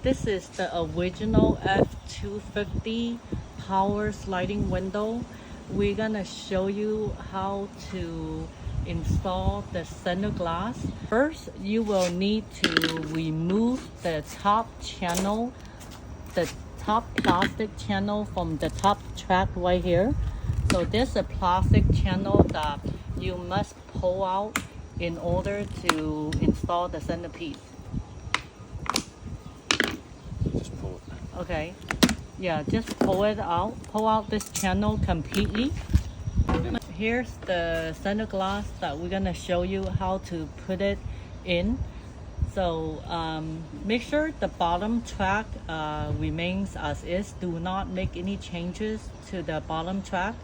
This is the original F250 power sliding window. We're gonna show you how to install the center glass. First, you will need to remove the top channel, the top plastic channel from the top track right here. So there's a plastic channel that you must pull out in order to install the centerpiece. Just pull it. Okay, yeah, just pull it out. Pull out this channel completely. Here's the center glass that we're gonna show you how to put it in. So make sure the bottom track remains as is. Do not make any changes to the bottom track.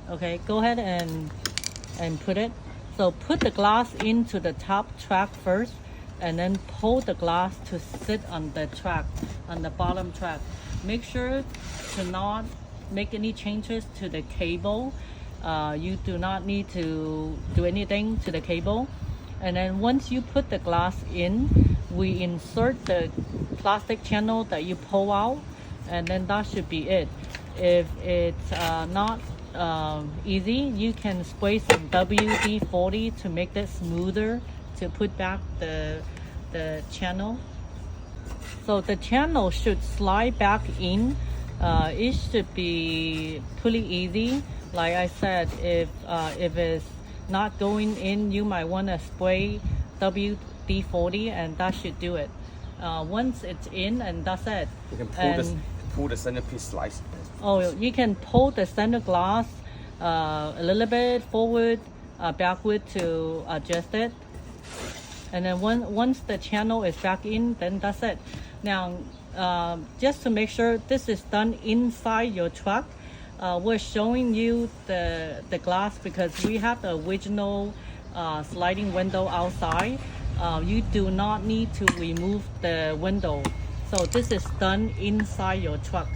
Okay, go ahead and put it. So put the glass into the top track first, and then pull the glass to sit on the track, on the bottom track. Make sure to not make any changes to the cable. You do not need to do anything to the cable. And then once you put the glass in, we insert the plastic channel that you pull out, and then that should be it. If it's not easy, you can spray some WD-40 to make it smoother, to put back the channel. So the channel should slide back in. It should be pretty easy. Like I said, if it's not going in, you might want to spray WD-40, and that should do it. Once it's in, and that's it. You can pull the centerpiece slice. Oh, you can pull the center glass a little bit forward, backward to adjust it. And then once the channel is back in, then that's it. Now, just to make sure this is done inside your truck, we're showing you the glass because we have the original sliding window outside. You do not need to remove the window. So this is done inside your truck.